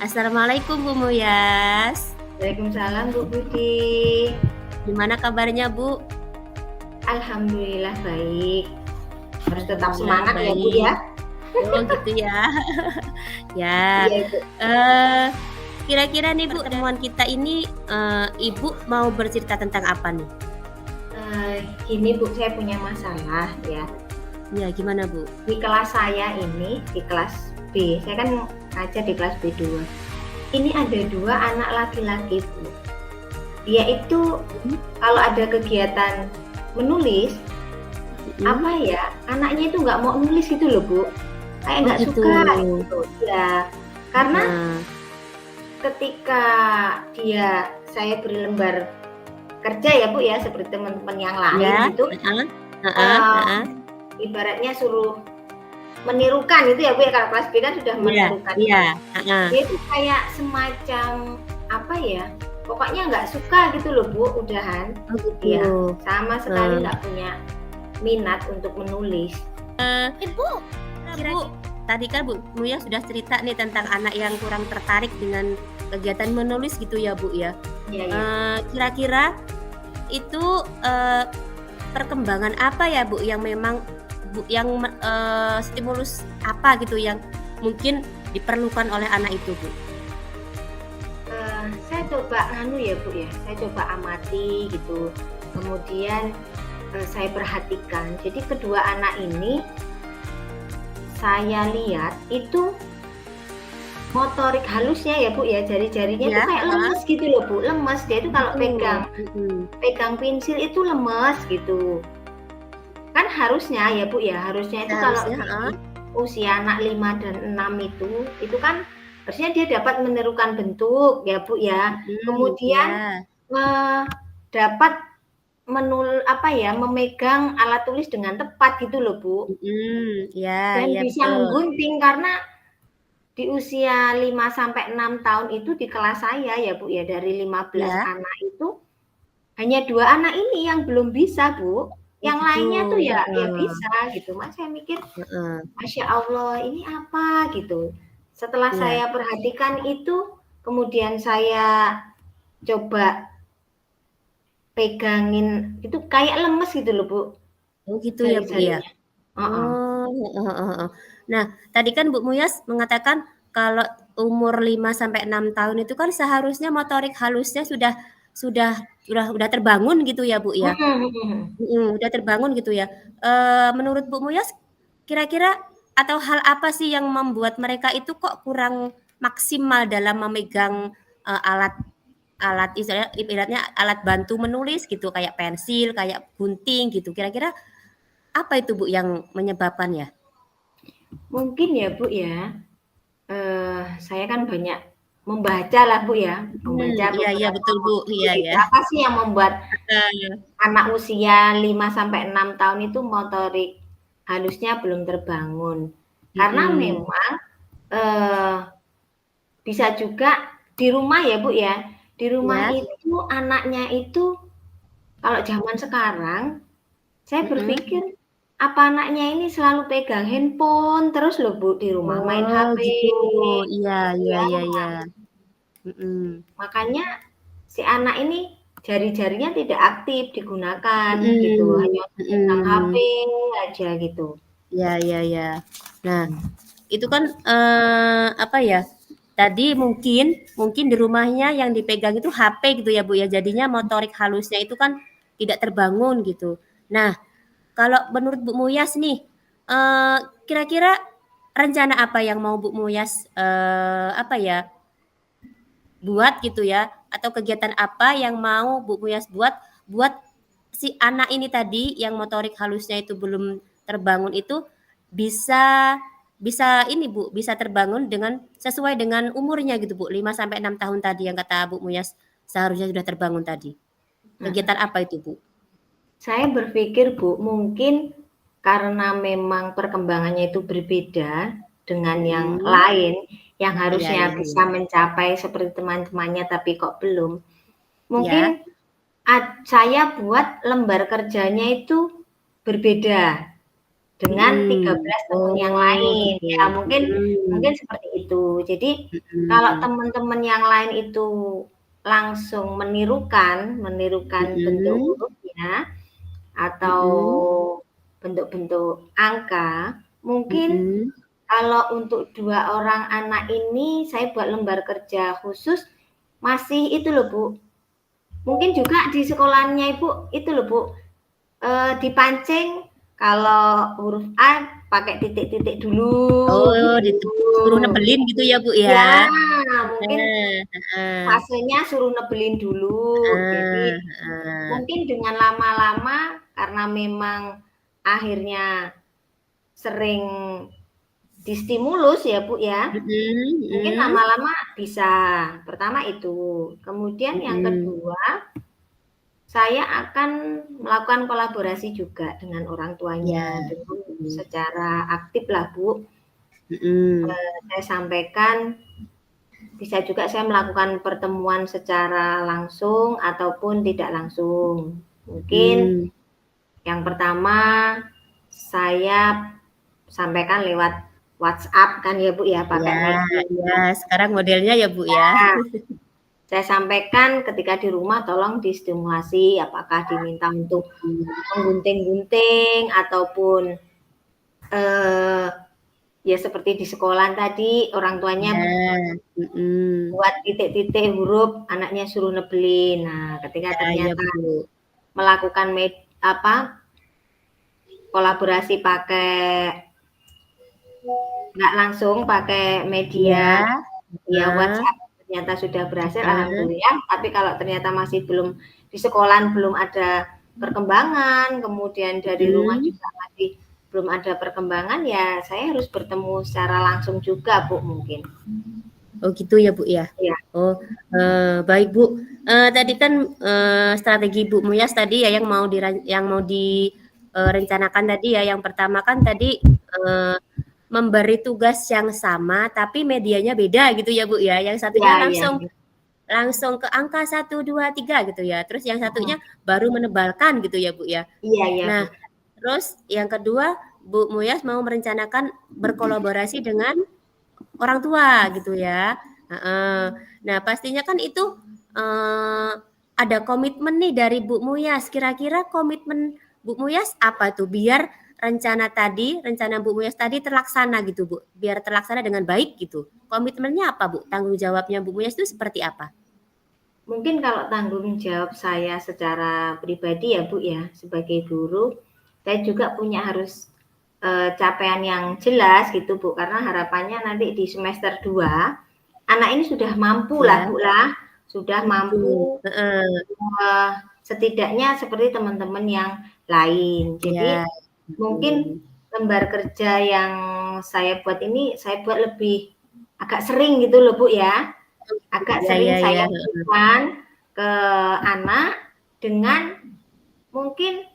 Assalamualaikum Bu Muyas. Waalaikumsalam Bu Budi. Gimana kabarnya Bu? Alhamdulillah baik. Harus tetap Alhamdulillah semangat ya Bu baik. ya. Oh gitu ya. Ya, Iya Bu. kira-kira nih Bu, pertemuan kita ini Ibu mau bercerita tentang apa nih? Gini Bu, saya punya masalah ya. Ya, gimana Bu? Di kelas saya ini, di kelas B, saya kan ngajar di kelas B2. Ini ada 2 anak laki-laki Bu. Dia itu kalau ada kegiatan menulis, apa ya, anaknya itu nggak mau nulis gitu loh Bu. Kayak nggak gitu. suka gitu. Ya, karena ketika saya beri lembar kerja ya Bu ya, seperti teman-teman yang lain gitu, ibaratnya suruh menirukan gitu ya Bu ya, kalau kelas B kan sudah menirukan. Dia itu kayak semacam apa ya, pokoknya nggak suka gitu loh Bu, udahan. Dia sama sekali nggak punya minat untuk menulis. Ibu, tadi kan Bu Muya sudah cerita nih tentang anak yang kurang tertarik dengan kegiatan menulis gitu ya Bu ya. Kira-kira itu perkembangan apa ya Bu yang memang yang stimulus apa gitu yang mungkin diperlukan oleh anak itu Bu? Saya coba ya Bu ya, saya coba amati gitu. Kemudian saya perhatikan. Jadi kedua anak ini saya lihat itu motorik halusnya ya Bu ya, jari-jarinya itu kayak lemes gitu loh Bu, lemes. Dia itu kalau pegang pensil itu lemes gitu. Kan harusnya ya Bu ya, harusnya itu kalau usia anak 5 dan 6 itu kan harusnya dia dapat menirukan bentuk ya Bu ya. Kemudian dapat memegang alat tulis dengan tepat gitu loh Bu. Dan bisa menggunting, karena di usia 5 sampai 6 tahun itu di kelas saya ya Bu ya, dari 15 anak itu hanya 2 anak ini yang belum bisa Bu. Yang lainnya tuh ya bisa gitu. Mas saya mikir, Masya Allah ini apa gitu. Setelah saya perhatikan itu, kemudian saya coba pegangin, itu kayak lemes gitu loh Bu. Oh gitu ya Bu ya. Nah, tadi kan Bu Muyas mengatakan kalau umur 5 sampai 6 tahun itu kan seharusnya motorik halusnya sudah terbangun gitu ya Bu ya. Udah terbangun gitu ya. Menurut Bu Muyas kira-kira atau hal apa sih yang membuat mereka itu kok kurang maksimal dalam memegang alat ibaratnya alat bantu menulis gitu, kayak pensil, kayak gunting gitu. Kira-kira apa itu Bu yang menyebabkannya? Mungkin ya Bu ya, saya kan banyak membaca lah Bu ya, membaca Iya betul Bu, iya ya. Apa sih yang membuat anak usia 5 sampai 6 tahun itu motorik halusnya belum terbangun? Karena memang bisa juga di rumah ya Bu ya, di rumah itu anaknya itu kalau zaman sekarang saya berpikir apa anaknya ini selalu pegang handphone terus loh Bu di rumah, main HP. Gitu. Iya. Makanya si anak ini jari-jarinya tidak aktif digunakan gitu, hanya pegang HP aja gitu. Iya. Nah, itu kan apa ya? Tadi mungkin di rumahnya yang dipegang itu HP gitu ya Bu ya. Jadinya motorik halusnya itu kan tidak terbangun gitu. Nah, kalau menurut Bu Muyas nih, kira-kira rencana apa yang mau Bu Muyas buat gitu ya, atau kegiatan apa yang mau Bu Muyas buat si anak ini tadi yang motorik halusnya itu belum terbangun itu bisa ini Bu, bisa terbangun dengan sesuai dengan umurnya gitu Bu, 5 sampai 6 tahun tadi yang kata Bu Muyas seharusnya sudah terbangun tadi. Kegiatan apa itu Bu? Saya berpikir Bu, mungkin karena memang perkembangannya itu berbeda dengan yang lain, yang harusnya bisa mencapai seperti teman-temannya tapi kok belum. Mungkin saya buat lembar kerjanya itu berbeda dengan 13 teman yang lain. Ya mungkin seperti itu. Jadi kalau teman-teman yang lain itu langsung menirukan bentuk hurufnya atau bentuk-bentuk angka, mungkin kalau untuk 2 orang anak ini saya buat lembar kerja khusus masih itu loh Bu. Mungkin juga di sekolahannya Ibu itu loh Bu, dipancing kalau huruf A pakai titik-titik dulu. Oh, gitu. Suruh nebelin gitu ya Bu ya? Ya, mungkin fasenya suruh nebelin dulu. Jadi mungkin dengan lama-lama karena memang akhirnya sering distimulus ya Bu ya. Mungkin lama-lama bisa. Pertama itu. Kemudian yang kedua, saya akan melakukan kolaborasi juga dengan orang tuanya secara aktif lah Bu. Saya sampaikan, bisa juga saya melakukan pertemuan secara langsung ataupun tidak langsung. Mungkin yang pertama saya sampaikan lewat WhatsApp kan ya Bu ya, pakai ya, sekarang modelnya ya Bu ya. Saya sampaikan ketika di rumah tolong distimulasi, apakah diminta untuk menggunting-gunting ataupun ya seperti di sekolah tadi orang tuanya buat titik-titik huruf, anaknya suruh nebelin. Nah, ketika ternyata melakukan kolaborasi pakai nggak langsung pakai media ya WhatsApp ternyata sudah berhasil, alhamdulillah. Tapi kalau ternyata masih belum di sekolah belum ada perkembangan, kemudian dari rumah juga masih belum ada perkembangan, ya saya harus bertemu secara langsung juga Bu mungkin. Oh gitu ya Bu ya. Ya. Oh baik Bu. Tadi kan strategi Bu Muyas tadi ya yang mau direncanakan tadi ya. Yang pertama kan tadi memberi tugas yang sama tapi medianya beda gitu ya Bu ya. Yang satunya langsung ke angka 1, 2, 3 gitu ya. Terus yang satunya baru menebalkan gitu ya Bu ya. Iya. Nah, terus yang kedua Bu Muyas mau merencanakan berkolaborasi dengan orang tua gitu ya. Nah, pastinya kan itu ada komitmen nih dari Bu Muyas. Kira-kira komitmen Bu Muyas apa tuh biar rencana Bu Muyas tadi terlaksana gitu Bu, biar terlaksana dengan baik gitu. Komitmennya apa Bu? Tanggung jawabnya Bu Muyas itu seperti apa? Mungkin kalau tanggung jawab saya secara pribadi ya Bu ya, sebagai guru, saya juga punya harus capaian yang jelas gitu Bu, karena harapannya nanti di semester 2 anak ini sudah mampu lah Bu lah, sudah mampu setidaknya seperti teman-teman yang lain. Jadi mungkin lembar kerja yang saya buat ini saya buat lebih agak sering gitu loh Bu ya, agak sering saya berikan ke anak dengan mungkin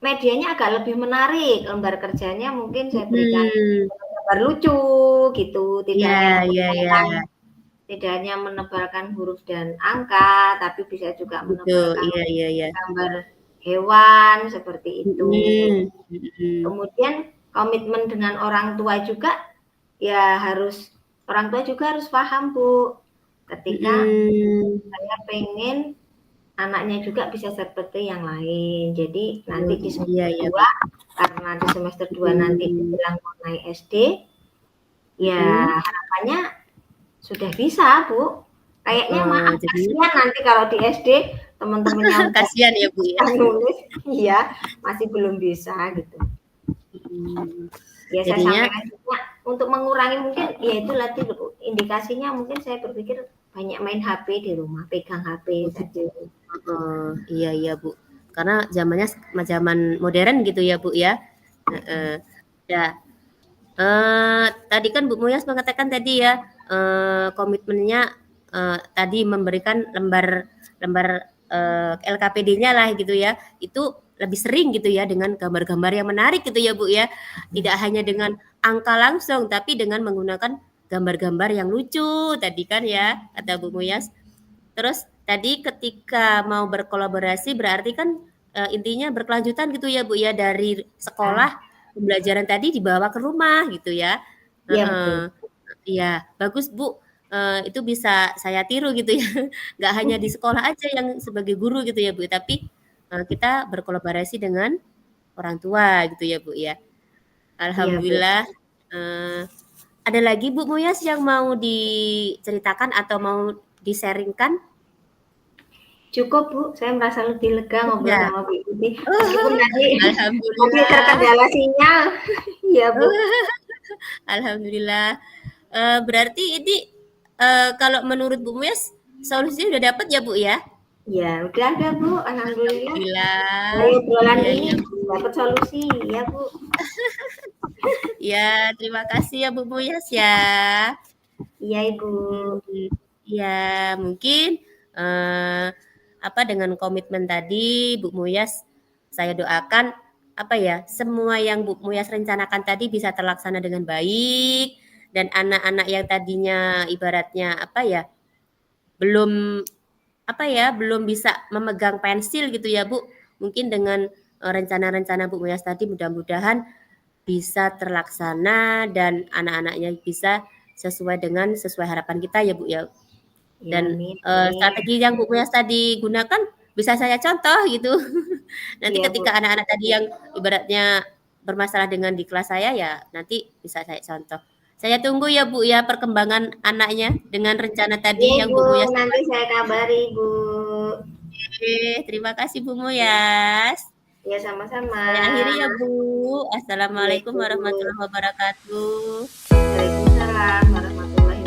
medianya agak lebih menarik, lembar kerjanya mungkin saya berikan gambar lucu gitu, tidak hanya menebalkan huruf dan angka, tapi bisa juga menebalkan gambar hewan seperti itu. Kemudian komitmen dengan orang tua juga ya orang tua juga harus paham Bu, ketika saya pengen anaknya juga bisa seperti yang lain. Jadi nanti di semester 2 karena di semester 2 nanti dibilang naik SD, ya harapannya sudah bisa Bu. Kayaknya maaf kasihan nanti kalau di SD teman-temannya kasihan ya Bu ya. Nulis, iya masih belum bisa gitu. Ya saya sampaikan juga untuk mengurangi mungkin ya itu latih Bu. Indikasinya mungkin saya berpikir banyak main HP di rumah, pegang HP saja. Iya Bu. Karena zamannya zaman modern gitu ya Bu ya. Tadi kan Bu Muyas mengatakan tadi ya komitmennya tadi memberikan lembar LKPD-nya lah gitu ya. Itu lebih sering gitu ya dengan gambar-gambar yang menarik gitu ya Bu ya. Tidak hanya dengan angka langsung tapi dengan menggunakan gambar-gambar yang lucu tadi kan ya kata Bu Muyas. Terus tadi ketika mau berkolaborasi berarti kan intinya berkelanjutan gitu ya Bu ya, dari sekolah pembelajaran tadi dibawa ke rumah gitu ya. Iya betul. Iya, bagus Bu, itu bisa saya tiru gitu ya, nggak hanya di sekolah aja yang sebagai guru gitu ya Bu, tapi, kita berkolaborasi dengan orang tua gitu ya Bu ya. Iya, Bu. Alhamdulillah, eee, ada lagi Bu Muyas yang mau diceritakan atau mau di-sharing-kan? Cukup Bu, saya merasa lebih lega ngobrol Udah? sama Bu Tuti, meskipun Oh, tadi alhamdulillah. terkendala sinyal. Iya Bu. Alhamdulillah. Berarti ini, kalau menurut Bu Muyas, solusinya udah dapet ya Bu ya? Ya, udah ada Bu, alhamdulillah. Alhamdulillah. Dari obrolan Iya ini iya Bu. dapat solusi, ya Bu. Ya, terima kasih ya Bu Muyas ya. Iya Ibu. Ya, mungkin, apa, dengan komitmen tadi Bu Muyas, saya doakan, apa ya, semua yang Bu Muyas rencanakan tadi bisa terlaksana dengan baik, dan anak-anak yang tadinya ibaratnya, apa ya, belum, apa ya, belum bisa memegang pensil gitu ya Bu, mungkin dengan, rencana-rencana Bu Muyas tadi mudah-mudahan bisa terlaksana dan anak-anaknya bisa sesuai harapan kita ya Bu ya. Ya, Dan, amin, amin. strategi yang Bu Muyas tadi gunakan bisa saya contoh gitu. Nanti Iya Bu. ketika anak-anak tadi yang ibaratnya bermasalah dengan di kelas saya, ya nanti bisa saya contoh. Saya tunggu ya Bu ya perkembangan anaknya dengan rencana Iya tadi yang Ibu, Bu Muyas nanti buat. saya kabari Bu. Oke, terima kasih Bu Muyas. Ya sama-sama. Saya akhiri ya Bu. Iya Assalamualaikum Bu. warahmatullahi wabarakatuh. Waalaikumsalam warahmatullahi